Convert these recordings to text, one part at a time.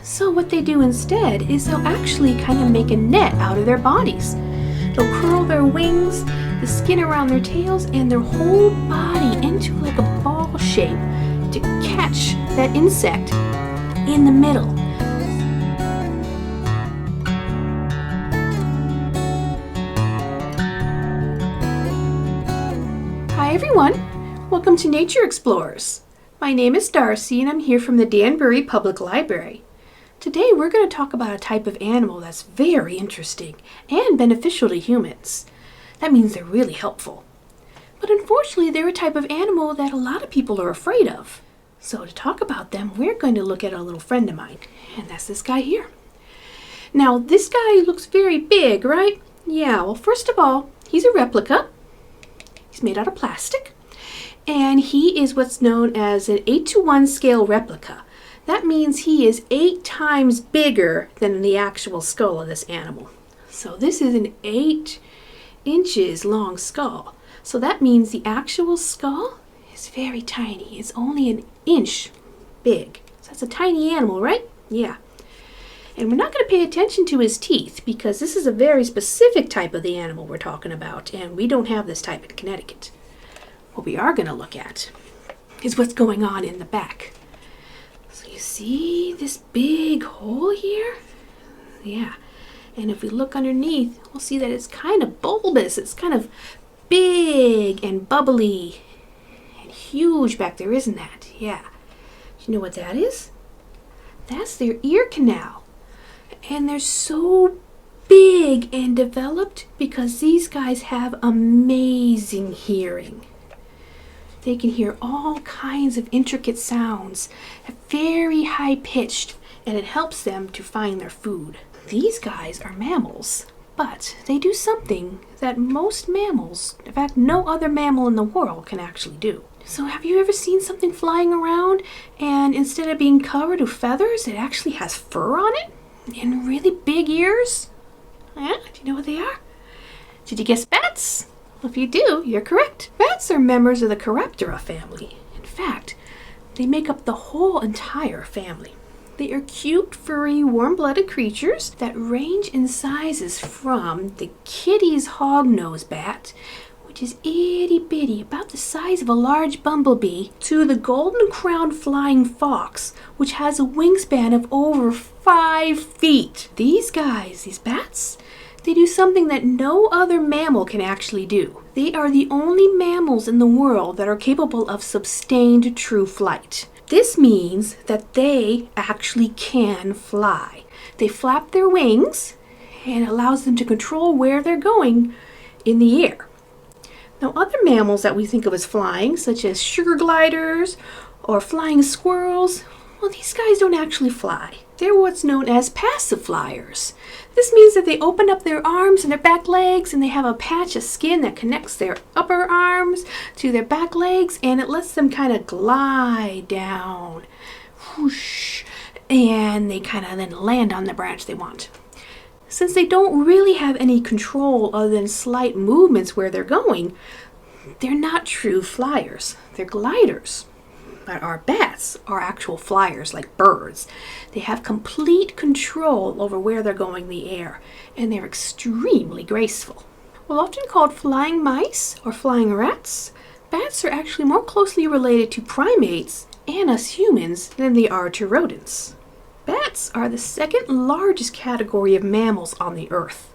So what they do instead is they'll actually kind of make a net out of their bodies. They'll curl their wings, the skin around their tails, and their whole body into like a ball shape to catch that insect in the middle. Hi everyone, welcome to Nature Explorers. My name is Darcy and I'm here from the Danbury Public Library. Today we're going to talk about a type of animal that's very interesting and beneficial to humans. That means they're really helpful. But unfortunately they're a type of animal that a lot of people are afraid of. So to talk about them, we're going to look at a little friend of mine, and that's this guy here. Now this guy looks very big, right? Yeah, well first of all, he's a replica. He's made out of plastic. And he is what's known as an 8:1 scale replica. That means he is 8 times bigger than the actual skull of this animal. So this is an 8 inches long skull. So that means the actual skull is very tiny. It's only an inch big. So that's a tiny animal, right? Yeah. And we're not going to pay attention to his teeth because this is a very specific type of the animal we're talking about, and we don't have this type in Connecticut. What we are going to look at is what's going on in the back. So you see this big hole here? Yeah. And if we look underneath, we'll see that it's kind of bulbous. It's kind of big and bubbly and huge back there, isn't that? Yeah. Do you know what that is? That's their ear canal. And they're so big and developed because these guys have amazing hearing. They can hear all kinds of intricate sounds, very high pitched, and it helps them to find their food. These guys are mammals, but they do something that most mammals, in fact no other mammal in the world, can actually do. So have you ever seen something flying around and instead of being covered with feathers, it actually has fur on it and really big ears? Yeah, do you know what they are? Did you guess bats? Well, if you do, you're correct. Bats are members of the Chiroptera family. In fact, they make up the whole entire family. They are cute, furry, warm-blooded creatures that range in sizes from the Kitty's hognose bat, which is itty-bitty, about the size of a large bumblebee, to the golden-crowned flying fox, which has a wingspan of over 5 feet. These guys, these bats, they do something that no other mammal can actually do. They are the only mammals in the world that are capable of sustained true flight. This means that they actually can fly. They flap their wings and it allows them to control where they're going in the air. Now other mammals that we think of as flying, such as sugar gliders or flying squirrels, well, these guys don't actually fly. They're what's known as passive flyers. This means that they open up their arms and their back legs and they have a patch of skin that connects their upper arms to their back legs, and it lets them kind of glide down. Whoosh, and they kind of then land on the branch they want. Since they don't really have any control other than slight movements where they're going, they're not true flyers. They're gliders. But our bats are actual flyers like birds. They have complete control over where they're going in the air, and they're extremely graceful. While often called flying mice or flying rats, bats are actually more closely related to primates and us humans than they are to rodents. Bats are the second largest category of mammals on the earth,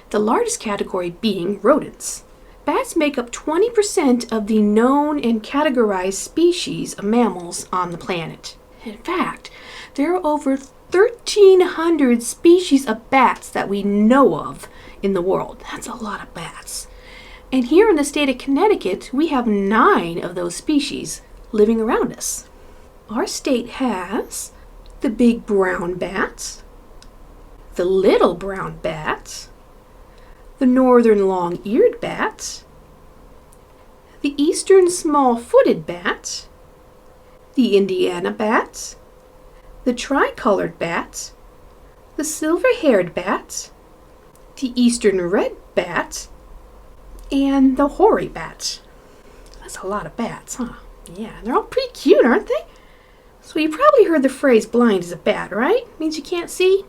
the largest category being rodents. Bats make up 20% of the known and categorized species of mammals on the planet. In fact, there are over 1,300 species of bats that we know of in the world. That's a lot of bats. And here in the state of Connecticut, we have 9 of those species living around us. Our state has the big brown bat, the little brown bat, the northern long-eared bat, the eastern small-footed bat, the Indiana bat, the tricolored bat, the silver-haired bat, the eastern red bat, and the hoary bat. That's a lot of bats, huh? Yeah, they're all pretty cute, aren't they? So you probably heard the phrase blind as a bat, right? Means you can't see?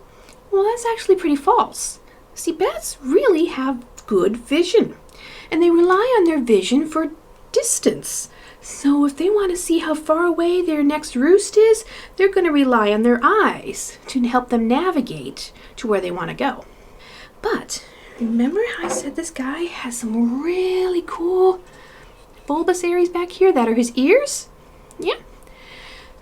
Well, that's actually pretty false. See, bats really have good vision, and they rely on their vision for distance. So if they want to see how far away their next roost is, they're going to rely on their eyes to help them navigate to where they want to go. But remember how I said this guy has some really cool bulbous areas back here that are his ears? Yeah.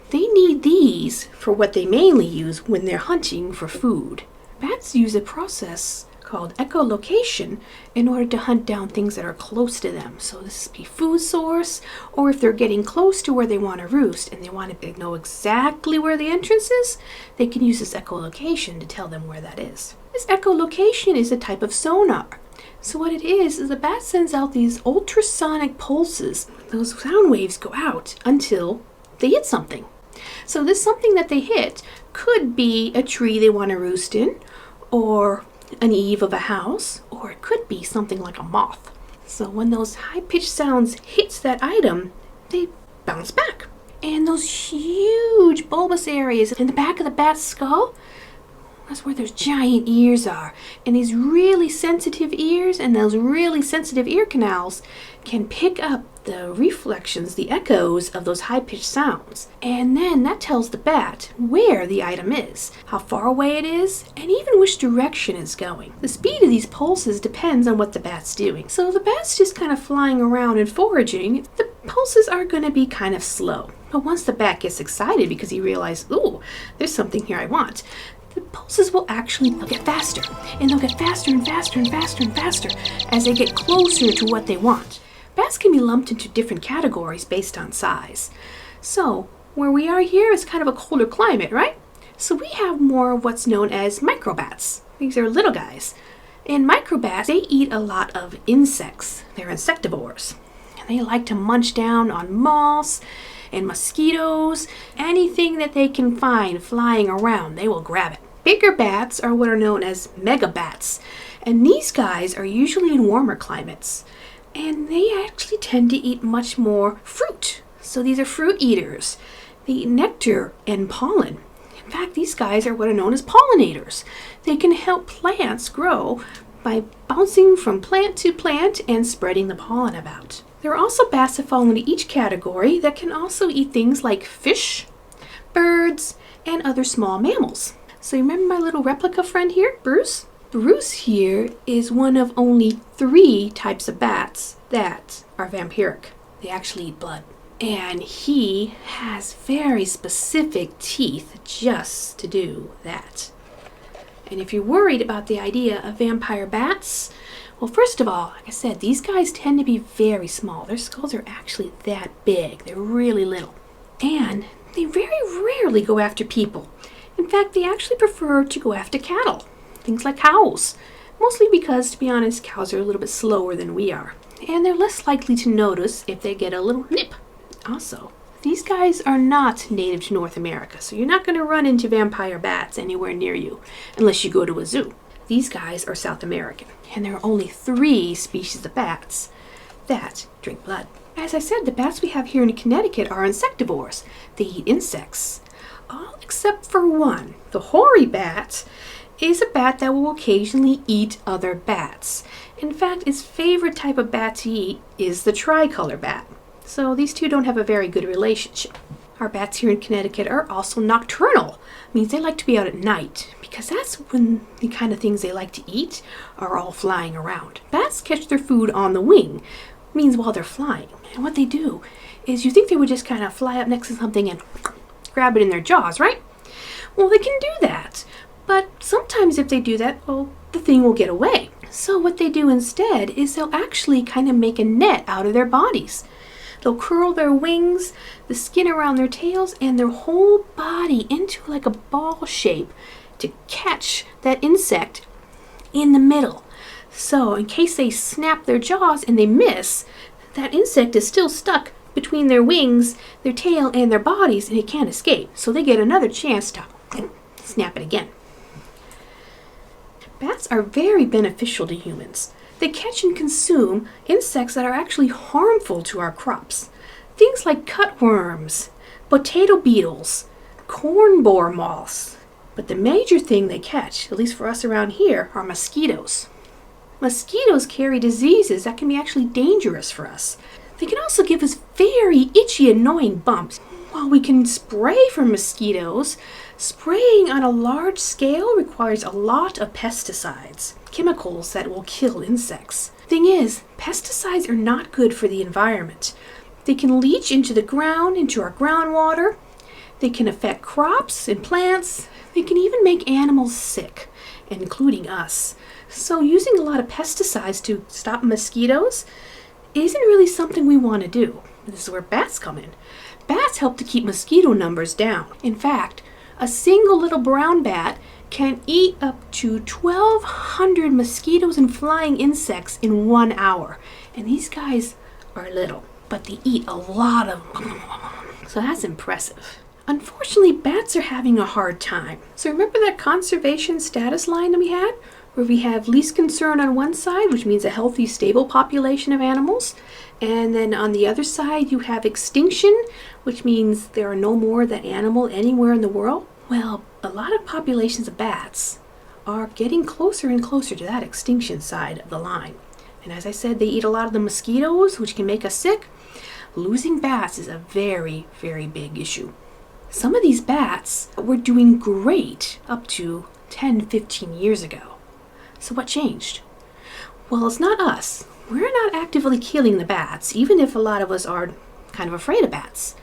They need these for what they mainly use when they're hunting for food. Bats use a process called echolocation in order to hunt down things that are close to them. So this could be food source, or if they're getting close to where they want to roost and they want to know exactly where the entrance is, they can use this echolocation to tell them where that is. This echolocation is a type of sonar. So what it is the bat sends out these ultrasonic pulses. Those sound waves go out until they hit something. So this something that they hit could be a tree they want to roost in, or an eave of a house, or it could be something like a moth. So when those high-pitched sounds hits that item, they bounce back. And those huge bulbous areas in the back of the bat's skull, that's where those giant ears are. And these really sensitive ears and those really sensitive ear canals can pick up the reflections, the echoes of those high-pitched sounds. And then that tells the bat where the item is, how far away it is, and even which direction it's going. The speed of these pulses depends on what the bat's doing. So if the bat's just kind of flying around and foraging, the pulses are going to be kind of slow. But once the bat gets excited because he realizes, ooh, there's something here I want, the pulses will actually get faster. And they'll get faster and faster and faster and faster as they get closer to what they want. Bats can be lumped into different categories based on size. So where we are here is kind of a colder climate, right? So we have more of what's known as microbats. These are little guys. And microbats, they eat a lot of insects. They're insectivores. And they like to munch down on moths and mosquitoes. Anything that they can find flying around, they will grab it. Bigger bats are what are known as megabats. And these guys are usually in warmer climates. And they actually tend to eat much more fruit. So these are fruit eaters. They eat nectar and pollen. In fact, these guys are what are known as pollinators. They can help plants grow by bouncing from plant to plant and spreading the pollen about. There are also bats that fall into each category that can also eat things like fish, birds, and other small mammals. So you remember my little replica friend here, Bruce? Bruce here is one of only 3 types of bats that are vampiric. They actually eat blood. And he has very specific teeth just to do that. And if you're worried about the idea of vampire bats, well, first of all, like I said, these guys tend to be very small. Their skulls are actually that big. They're really little. And they very rarely go after people. In fact, they actually prefer to go after cattle. Things like cows, mostly because, to be honest, cows are a little bit slower than we are, and they're less likely to notice if they get a little nip. Also, these guys are not native to North America, so you're not going to run into vampire bats anywhere near you unless you go to a zoo. These guys are South American, and there are only 3 species of bats that drink blood. As I said, the bats we have here in Connecticut are insectivores. They eat insects, all except for one. The hoary bat is a bat that will occasionally eat other bats. In fact, its favorite type of bat to eat is the tricolor bat. So these two don't have a very good relationship. Our bats here in Connecticut are also nocturnal. It means they like to be out at night because that's when the kind of things they like to eat are all flying around. Bats catch their food on the wing, means while they're flying. And what they do is you think they would just kind of fly up next to something and grab it in their jaws, right? Well, they can do that. But sometimes if they do that, well, the thing will get away. So what they do instead is they'll actually kind of make a net out of their bodies. They'll curl their wings, the skin around their tails, and their whole body into like a ball shape to catch that insect in the middle. So in case they snap their jaws and they miss, that insect is still stuck between their wings, their tail, and their bodies, and it can't escape. So they get another chance to snap it again. Bats are very beneficial to humans. They catch and consume insects that are actually harmful to our crops. Things like cutworms, potato beetles, corn borer moths. But the major thing they catch, at least for us around here, are mosquitoes. Mosquitoes carry diseases that can be actually dangerous for us. They can also give us very itchy, annoying bumps. While we can spray for mosquitoes, spraying on a large scale requires a lot of pesticides, chemicals that will kill insects. Thing is, pesticides are not good for the environment. They can leach into the ground, into our groundwater. They can affect crops and plants. They can even make animals sick, including us. So using a lot of pesticides to stop mosquitoes isn't really something we want to do. This is where bats come in. Bats help to keep mosquito numbers down. In fact, a single little brown bat can eat up to 1,200 mosquitoes and flying insects in 1 hour. And these guys are little, but they eat a lot of them. So that's impressive. Unfortunately, bats are having a hard time. So remember that conservation status line that we had? Where we have least concern on one side, which means a healthy, stable population of animals. And then on the other side, you have extinction, which means there are no more of that animal anywhere in the world. Well, a lot of populations of bats are getting closer and closer to that extinction side of the line. And as I said, they eat a lot of the mosquitoes, which can make us sick. Losing bats is a very, very big issue. Some of these bats were doing great up to 10, 15 years ago. So what changed? Well, it's not us. We're not actively killing the bats, even if a lot of us are kind of afraid of bats.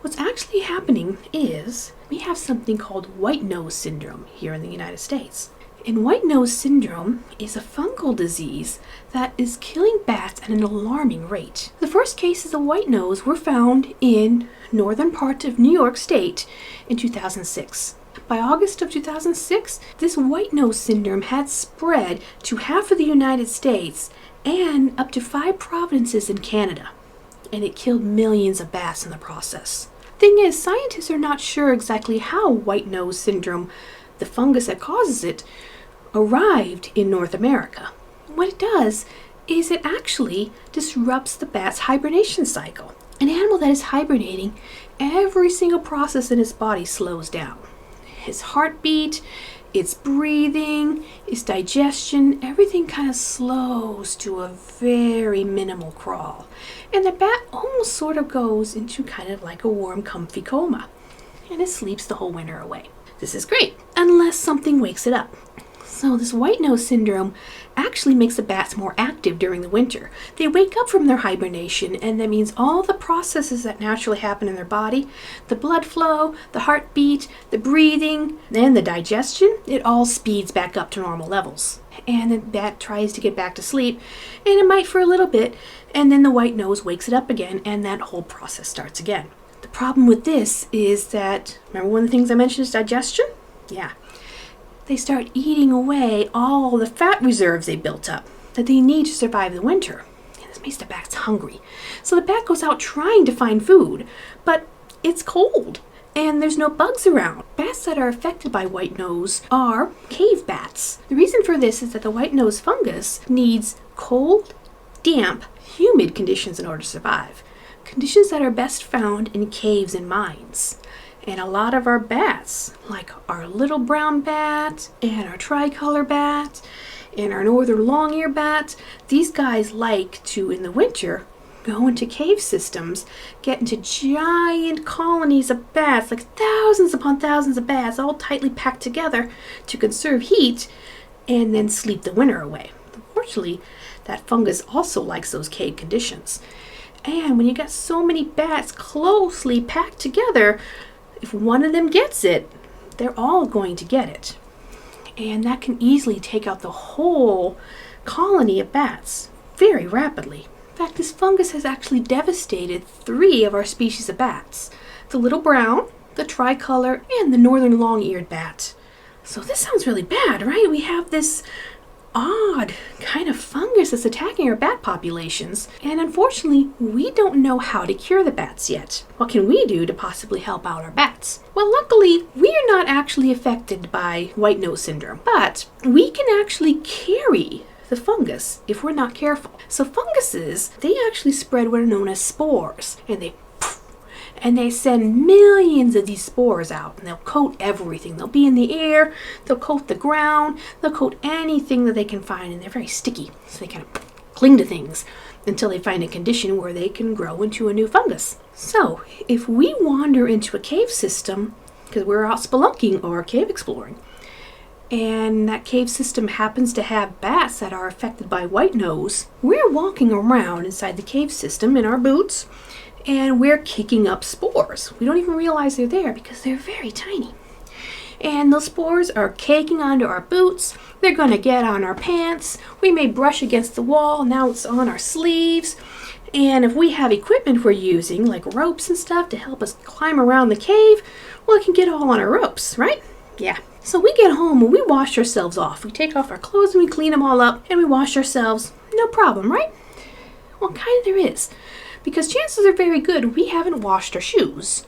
What's actually happening is we have something called white nose syndrome here in the United States. And white nose syndrome is a fungal disease that is killing bats at an alarming rate. The first cases of white nose were found in northern part of New York State in 2006. By August of 2006, this white nose syndrome had spread to half of the United States and up to 5 provinces in Canada. And it killed millions of bats in the process. Thing is, scientists are not sure exactly how white nose syndrome, the fungus that causes it, arrived in North America. What it does is it actually disrupts the bat's hibernation cycle. An animal that is hibernating, every single process in its body slows down. His heartbeat, its breathing, its digestion, everything kind of slows to a very minimal crawl. And the bat almost sort of goes into kind of like a warm, comfy coma. And it sleeps the whole winter away. This is great, unless something wakes it up. So this white nose syndrome actually makes the bats more active during the winter. They wake up from their hibernation, and that means all the processes that naturally happen in their body, the blood flow, the heartbeat, the breathing, and the digestion, it all speeds back up to normal levels. And the bat tries to get back to sleep, and it might for a little bit, and then the white nose wakes it up again, and that whole process starts again. The problem with this is that, remember one of the things I mentioned is digestion? Yeah. They start eating away all the fat reserves they built up that they need to survive the winter. And this makes the bats hungry. So the bat goes out trying to find food, but it's cold and there's no bugs around. Bats that are affected by white nose are cave bats. The reason for this is that the white nose fungus needs cold, damp, humid conditions in order to survive. Conditions that are best found in caves and mines. And a lot of our bats, like our little brown bat and our tricolor bat and our northern long-eared bat, these guys like to, in the winter, go into cave systems, get into giant colonies of bats, like thousands upon thousands of bats, all tightly packed together to conserve heat and then sleep the winter away. Unfortunately, that fungus also likes those cave conditions. And when you got so many bats closely packed together, if one of them gets it, they're all going to get it. And that can easily take out the whole colony of bats very rapidly. In fact, this fungus has actually devastated 3 of our species of bats. The little brown, the tricolor, and the northern long-eared bat. So this sounds really bad, right? We have this odd kind of fungus that's attacking our bat populations, and unfortunately we don't know how to cure the bats yet. What can we do to possibly help out our bats? Well, luckily we're not actually affected by white nose syndrome, but we can actually carry the fungus if we're not careful. So funguses, they actually spread what are known as spores, and they and they send millions of these spores out, and they'll coat everything. They'll be in the air, they'll coat the ground, they'll coat anything that they can find, and they're very sticky, so they kind of cling to things until they find a condition where they can grow into a new fungus. So if we wander into a cave system, because we're out spelunking or cave exploring, and that cave system happens to have bats that are affected by white nose, we're walking around inside the cave system in our boots, and we're kicking up spores. We don't even realize they're there because they're very tiny. And those spores are caking onto our boots. They're going to get on our pants. We may brush against the wall. Now it's on our sleeves. And if we have equipment we're using, like ropes and stuff to help us climb around the cave, well, it can get all on our ropes, right? Yeah. So we get home and we wash ourselves off. We take off our clothes and we clean them all up and we wash ourselves. No problem, right? Well, kind of there is. Because chances are very good we haven't washed our shoes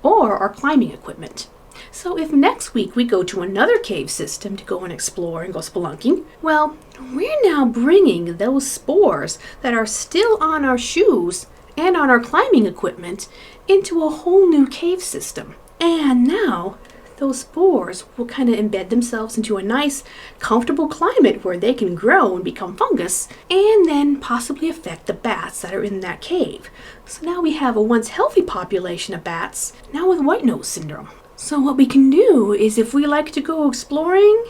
or our climbing equipment. So if next week we go to another cave system to go and explore and go spelunking, well, we're now bringing those spores that are still on our shoes and on our climbing equipment into a whole new cave system. And now those spores will kind of embed themselves into a nice, comfortable climate where they can grow and become fungus, and then possibly affect the bats that are in that cave. So now we have a once healthy population of bats, now with white nose syndrome. So what we can do is, if we like to go exploring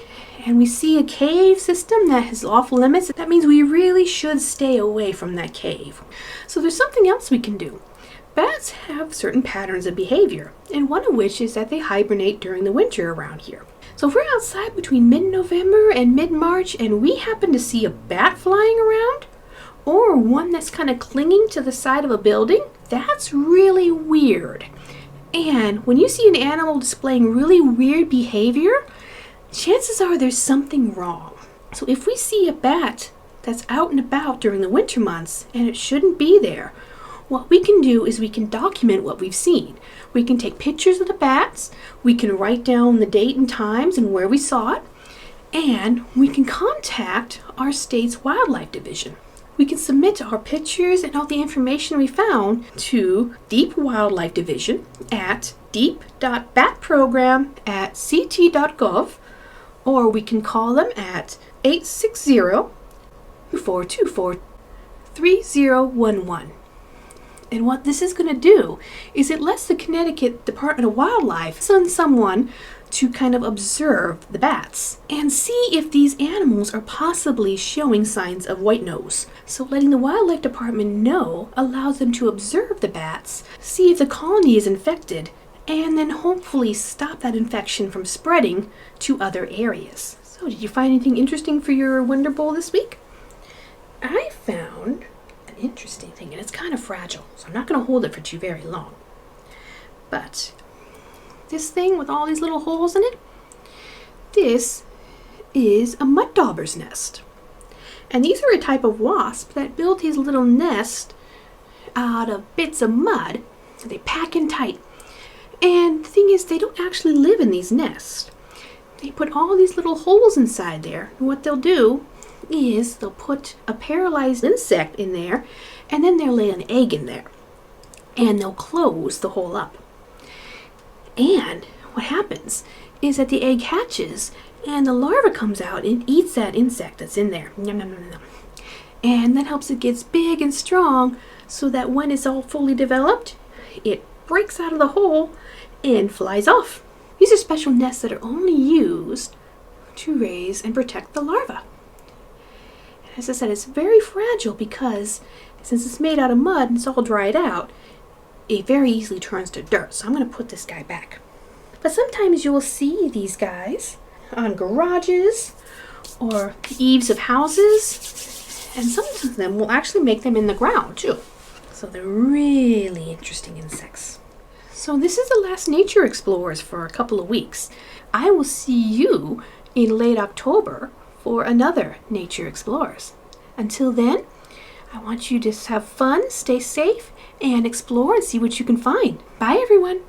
and we see a cave system that has off limits, that means we really should stay away from that cave. So there's something else we can do. Bats have certain patterns of behavior, and one of which is that they hibernate during the winter around here. So if we're outside between mid-November and mid-March and we happen to see a bat flying around, or one that's kind of clinging to the side of a building, that's really weird. And when you see an animal displaying really weird behavior, chances are there's something wrong. So if we see a bat that's out and about during the winter months and it shouldn't be there, what we can do is we can document what we've seen. We can take pictures of the bats, we can write down the date and times and where we saw it, and we can contact our state's wildlife division. We can submit our pictures and all the information we found to Deep Wildlife Division at deep.batprogram@ct.gov, or we can call them at 860-424-3011. And what this is going to do is it lets the Connecticut Department of Wildlife send someone to kind of observe the bats and see if these animals are possibly showing signs of white nose. So letting the Wildlife Department know allows them to observe the bats, see if the colony is infected, and then hopefully stop that infection from spreading to other areas. So did you find anything interesting for your Wonder Bowl this week? I found an interesting thing, and it's kind of fragile, so I'm not going to hold it for too very long. But this thing with all these little holes in it, this is a mud dauber's nest. And these are a type of wasp that build these little nests out of bits of mud. They pack in tight. And the thing is, they don't actually live in these nests. They put all these little holes inside there. And what they'll do is they'll put a paralyzed insect in there, and then they'll lay an egg in there. And they'll close the hole up. And what happens is that the egg hatches and the larva comes out and eats that insect that's in there. Nom, nom, nom, nom. And that helps it get big and strong so that when it's all fully developed, it breaks out of the hole and flies off. These are special nests that are only used to raise and protect the larva. And as I said, it's very fragile because since it's made out of mud and it's all dried out, it very easily turns to dirt. So I'm going to put this guy back. But sometimes you will see these guys on garages or the eaves of houses, and some of them will actually make them in the ground too. So they're really interesting insects. So this is the last Nature Explorers for a couple of weeks. I will see you in late October for another Nature Explorers. Until then, I want you to have fun, stay safe, and explore and see what you can find. Bye everyone!